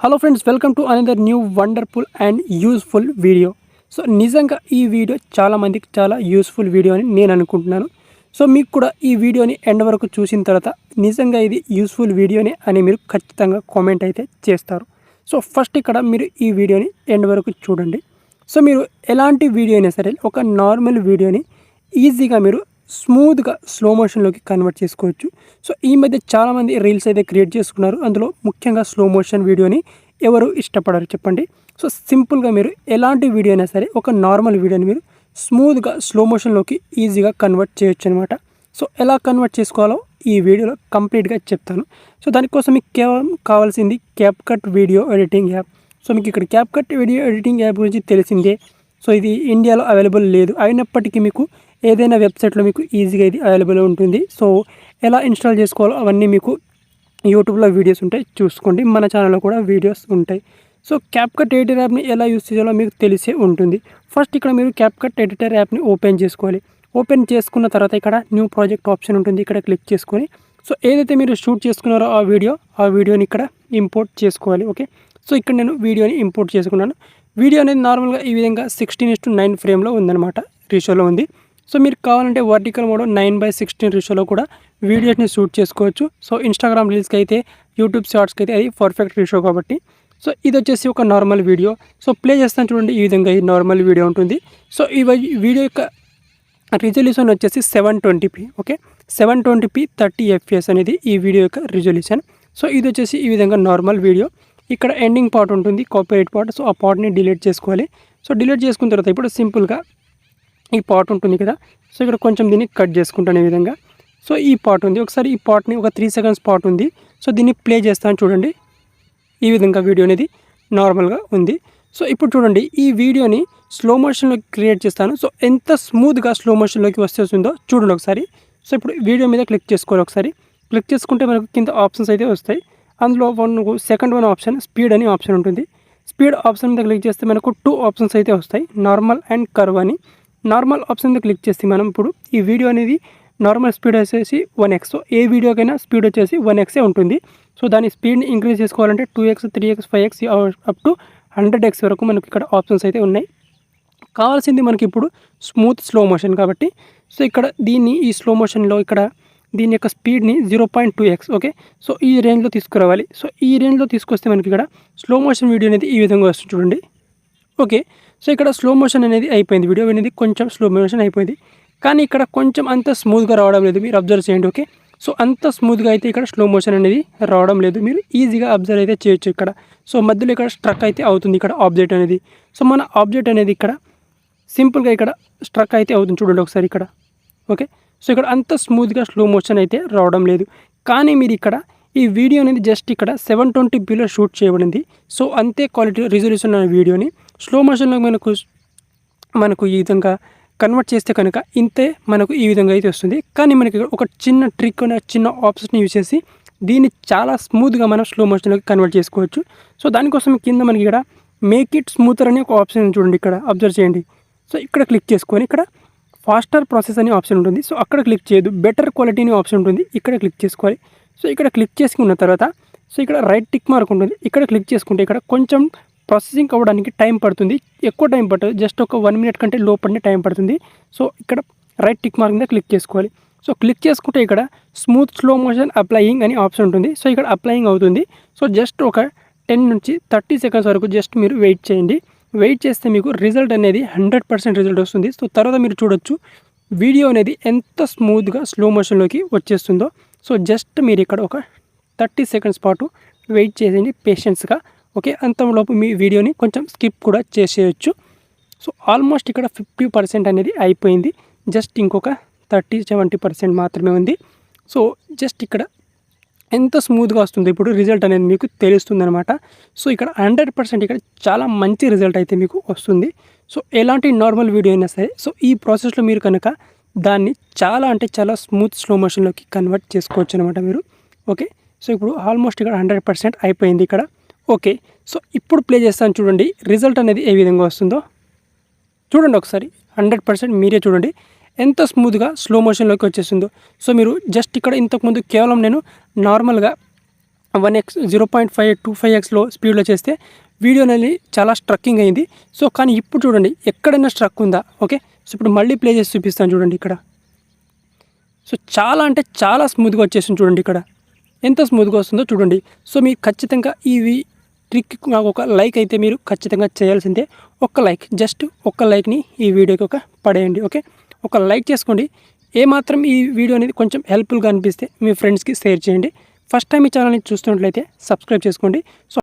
Hello friends, welcome to another new wonderful and useful video. So నిజంగా ఈ video చాలామందికి చాలా యూస్ఫుల్ వీడియో అని నేను అనుకుంటున్నాను. సో మీకు కూడా ఈ వీడియోని ఎండ్ వరకు చూసిన తర్వాత నిజంగా ఇది యూస్ఫుల్ వీడియోనే అని మీరు ఖచ్చితంగా కామెంట్ అయితే చేస్తారు. సో ఫస్ట్ ఇక్కడ మీరు ఈ వీడియోని ఎండ్ వరకు చూడండి. సో మీరు ఎలాంటి వీడియో అయినా సరే ఒక నార్మల్ వీడియోని ఈజీగా మీరు స్మూత్గా స్లో మోషన్లోకి కన్వర్ట్ చేసుకోవచ్చు. సో ఈ మధ్య చాలామంది రీల్స్ అయితే క్రియేట్ చేసుకున్నారు. అందులో ముఖ్యంగా స్లో మోషన్ వీడియోని ఎవరు ఇష్టపడరు చెప్పండి. సో సింపుల్గా మీరు ఎలాంటి వీడియో అయినా సరే ఒక నార్మల్ వీడియోని మీరు స్మూత్గా స్లో మోషన్లోకి ఈజీగా కన్వర్ట్ చేయొచ్చు అనమాట. సో ఎలా కన్వర్ట్ చేసుకోవాలో ఈ వీడియోలో కంప్లీట్గా చెప్తాను. సో దానికోసం మీకు కేవలం కావాల్సింది CapCut video editing app. So మీకు ఇక్కడ క్యాప్కట్ వీడియో ఎడిటింగ్ యాప్ గురించి తెలిసిందే. సో ఇది ఇండియాలో అవైలబుల్ లేదు, అయినప్పటికీ మీకు ఏదైనా వెబ్సైట్లో మీకు ఈజీగా ఇది అవైలబుల్ ఉంటుంది. సో ఎలా ఇన్స్టాల్ చేసుకోవాలో అవన్నీ మీకు యూట్యూబ్లో వీడియోస్ ఉంటాయి, చూసుకోండి. మన ఛానల్లో కూడా వీడియోస్ ఉంటాయి. సో క్యాప్కట్ ఎడిటర్ యాప్ని ఎలా యూస్ చేయాలో మీకు తెలిసే ఉంటుంది. ఫస్ట్ ఇక్కడ మీరు క్యాప్కట్ ఎడిటర్ యాప్ని ఓపెన్ చేసుకోవాలి. ఓపెన్ చేసుకున్న తర్వాత ఇక్కడ న్యూ ప్రాజెక్ట్ ఆప్షన్ ఉంటుంది, ఇక్కడ క్లిక్ చేసుకొని సో ఏదైతే మీరు షూట్ చేసుకున్నారో ఆ వీడియోని ఇక్కడ ఇంపోర్ట్ చేసుకోవాలి. ఓకే, సో ఇక్కడ నేను వీడియోని ఇంపోర్ట్ చేసుకున్నాను. వీడియో అనేది నార్మల్గా ఈ విధంగా 16:9 ఫ్రేమ్లో ఉందన్నమాట, రేషియోలో ఉంది. సో మీరు కావాలంటే వర్టికల్ మోడ్ 9:16 రేషియోలో కూడా వీడియోస్ని షూట్ చేసుకోవచ్చు. సో ఇన్స్టాగ్రామ్ రీల్స్కి అయితే, యూట్యూబ్ షార్ట్స్కి అయితే అది పర్ఫెక్ట్ రేషియో కాబట్టి. సో ఇది వచ్చేసి ఒక నార్మల్ వీడియో. సో ప్లే చేస్తాను చూడండి, ఈ విధంగా ఈ నార్మల్ వీడియో ఉంటుంది. సో ఈ వీడియో యొక్క రిజల్యూషన్ వచ్చేసి 720p. ఓకే, 720p 30 fps అనేది ఈ వీడియో యొక్క రిజల్యూషన్. సో ఇది వచ్చేసి ఈ విధంగా నార్మల్ వీడియో. ఇక్కడ ఎండింగ్ పార్ట్ ఉంటుంది, కాపీరైట్ పార్ట్. సో ఆ పార్ట్ని డిలీట్ చేసుకోవాలి. సో డిలీట్ చేసుకున్న తర్వాత ఇప్పుడు సింపుల్గా ఈ పార్ట్ ఉంటుంది కదా, సో ఇక్కడ కొంచెం దీన్ని కట్ చేసుకుంటాను ఈ విధంగా. సో ఈ పార్ట్ ఉంది, ఒకసారి ఈ పార్ట్ని ఒక 3 seconds పార్ట్ ఉంది. సో దీన్ని ప్లే చేస్తాను చూడండి, ఈ విధంగా వీడియో అనేది నార్మల్గా ఉంది. సో ఇప్పుడు చూడండి, ఈ వీడియోని స్లో మోషన్లోకి క్రియేట్ చేస్తాను. సో ఎంత స్మూత్గా స్లో మోషన్లోకి వస్తుందో చూడండి ఒకసారి. సో ఇప్పుడు వీడియో మీద క్లిక్ చేసుకోవాలి. ఒకసారి క్లిక్ చేసుకుంటే మనకు కింద ఆప్షన్స్ అయితే వస్తాయి. అందులో సెకండ్ వన్ ఆప్షన్ స్పీడ్ అని ఆప్షన్ ఉంటుంది. స్పీడ్ ఆప్షన్ మీద క్లిక్ చేస్తే మనకు 2 ఆప్షన్స్ అయితే వస్తాయి, నార్మల్ అండ్ కర్వ్ అని. నార్మల్ ఆప్షన్ మీద క్లిక్ చేస్తే మనం ఇప్పుడు ఈ వీడియో అనేది నార్మల్ స్పీడ్ వచ్చేసి 1x. సో ఏ వీడియోకైనా స్పీడ్ వచ్చేసి 1x ఉంటుంది. సో దాని స్పీడ్ని ఇంక్రీజ్ చేసుకోవాలంటే 2x, 3x, 5x up to 100x వరకు మనకి ఇక్కడ ఆప్షన్స్ అయితే ఉన్నాయి. కావాల్సింది మనకి ఇప్పుడు స్మూత్ స్లో మోషన్ కాబట్టి, సో ఇక్కడ ఈ స్లో మోషన్లో ఇక్కడ దీని యొక్క స్పీడ్ని 0.2x. ఓకే, సో ఈ రేంజ్లో తీసుకురావాలి. సో ఈ రేంజ్లో తీసుకొస్తే మనకి ఇక్కడ స్లో మోషన్ వీడియో అనేది ఈ విధంగా వస్తుంది చూడండి. ఓకే, సో ఇక్కడ స్లో మోషన్ అనేది అయిపోయింది, వీడియో అనేది కొంచెం స్లో మోషన్ అయిపోయింది. కానీ ఇక్కడ కొంచెం అంత స్మూత్గా రావడం లేదు, మీరు అబ్జర్వ్ చేయండి. ఓకే, సో అంత స్మూత్గా అయితే ఇక్కడ స్లో మోషన్ అనేది రావడం లేదు, మీరు ఈజీగా అబ్జర్వ్ అయితే చేయొచ్చు ఇక్కడ. సో మధ్యలో ఇక్కడ స్ట్రక్ అయితే అవుతుంది ఇక్కడ ఆబ్జెక్ట్ అనేది. సో మన ఆబ్జెక్ట్ అనేది ఇక్కడ సింపుల్గా ఇక్కడ స్ట్రక్ అయితే అవుతుంది చూడండి ఒకసారి ఇక్కడ. ఓకే, సో ఇక్కడ అంత స్మూత్గా స్లో మోషన్ అయితే రావడం లేదు. కానీ మీరు ఇక్కడ ఈ వీడియో అనేది జస్ట్ ఇక్కడ 720pలో షూట్ చేయబడింది. సో అంతే క్వాలిటీ రిజల్యూషన్ అనే వీడియోని స్లో మోషన్లో మనకు ఈ విధంగా కన్వర్ట్ చేస్తే కనుక ఇంతే మనకు ఈ విధంగా అయితే వస్తుంది. కానీ మనకి ఒక చిన్న ట్రిక్ అనే చిన్న ఆప్షన్ని యూజ్ చేసి దీన్ని చాలా స్మూత్గా మనం స్లో మోషన్లోకి కన్వర్ట్ చేసుకోవచ్చు. సో దానికోసం కింద మనకి ఇక్కడ మేక్ ఇట్ స్మూతర్ అనే ఒక ఆప్షన్ చూడండి, ఇక్కడ అబ్జర్వ్ చేయండి. సో ఇక్కడ క్లిక్ చేసుకొని ఇక్కడ ఫాస్టర్ ప్రాసెస్ అనే ఆప్షన్ ఉంటుంది. సో అక్కడ క్లిక్ చేయదు, బెటర్ క్వాలిటీ అనే ఆప్షన్ ఉంటుంది, ఇక్కడ క్లిక్ చేసుకోవాలి. సో ఇక్కడ క్లిక్ చేసుకున్న తర్వాత సో ఇక్కడ రైట్ టిక్ మార్క్ ఉంటుంది, ఇక్కడ క్లిక్ చేసుకుంటే ఇక్కడ కొంచెం ప్రాసెసింగ్ అవ్వడానికి టైం పడుతుంది, ఎక్కువ టైం పడుతుంది, జస్ట్ ఒక 1 minute కంటే లోపలనే టైం పడుతుంది. సో ఇక్కడ రైట్ టిక్ మార్క్ మీద క్లిక్ చేసుకోవాలి. సో క్లిక్ చేసుకుంటే ఇక్కడ స్మూత్ స్లో మోషన్ అప్లయింగ్ అని ఆప్షన్ ఉంటుంది. సో ఇక్కడ అప్లయింగ్ అవుతుంది. సో జస్ట్ ఒక 10 నుంచి 30 seconds వరకు జస్ట్ మీరు వెయిట్ చేయండి. వెయిట్ చేస్తే మీకు రిజల్ట్ అనేది 100% రిజల్ట్ వస్తుంది. సో తర్వాత మీరు చూడొచ్చు వీడియో అనేది ఎంత స్మూత్గా స్లో మోషన్లోకి వచ్చేస్తుందో. సో జస్ట్ మీరు ఇక్కడ ఒక 30 seconds పాటు వెయిట్ చేసేయండి పేషెన్స్గా. ఓకే, అంతలోపు మీ వీడియోని కొంచెం స్కిప్ కూడా చేసేయచ్చు. సో ఆల్మోస్ట్ ఇక్కడ 50% అనేది అయిపోయింది, జస్ట్ ఇంకొక 30-70% మాత్రమే ఉంది. సో జస్ట్ ఇక్కడ ఎంత స్మూత్గా వస్తుంది ఇప్పుడు రిజల్ట్ అనేది మీకు తెలుస్తుంది అనమాట. సో ఇక్కడ 100% ఇక్కడ చాలా మంచి రిజల్ట్ అయితే మీకు వస్తుంది. సో ఎలాంటి నార్మల్ వీడియో అయినా సరే సో ఈ ప్రాసెస్లో మీరు కనుక దాన్ని చాలా అంటే చాలా స్మూత్ స్లో మోషన్లోకి కన్వర్ట్ చేసుకోవచ్చు అనమాట మీరు. ఓకే, సో ఇప్పుడు ఆల్మోస్ట్ ఇక్కడ 100% అయిపోయింది ఇక్కడ. ఓకే, సో ఇప్పుడు ప్లే చేస్తాను చూడండి, రిజల్ట్ అనేది ఏ విధంగా వస్తుందో చూడండి ఒకసారి. 100% మీరే చూడండి ఎంత స్మూత్గా స్లో మోషన్లోకి వచ్చేస్తుందో. సో మీరు జస్ట్ ఇక్కడ ఇంతకుముందు కేవలం నేను నార్మల్గా 1x 0.525xలో స్పీడ్లో చేస్తే వీడియో అనేది చాలా స్ట్రక్కింగ్ అయింది. సో కానీ ఇప్పుడు చూడండి ఎక్కడైనా స్ట్రక్ ఉందా? ఓకే. సో ఇప్పుడు మళ్ళీ ప్లే చేసి చూపిస్తాను చూడండి ఇక్కడ. సో చాలా అంటే చాలా స్మూత్గా వచ్చేసింది చూడండి ఇక్కడ. ఎంత స్మూత్గా వస్తుందో చూడండి. సో మీరు ఖచ్చితంగా ఈ ట్రిక్ నాకు ఒక లైక్ అయితే మీరు ఖచ్చితంగా చేయాల్సిందే. ఒక్క లైక్, జస్ట్ ఒక్క లైక్ని ఈ వీడియోకి పడేయండి. ఓకే, ఒక లైక్ చేసుకోండి. ఏమాత్రం ఈ వీడియో అనేది కొంచెం హెల్ప్ఫుల్గా అనిపిస్తే మీ ఫ్రెండ్స్కి షేర్ చేయండి. ఫస్ట్ టైం ఈ ఛానల్ని చూస్తున్నట్లయితే సబ్స్క్రైబ్ చేసుకోండి. సో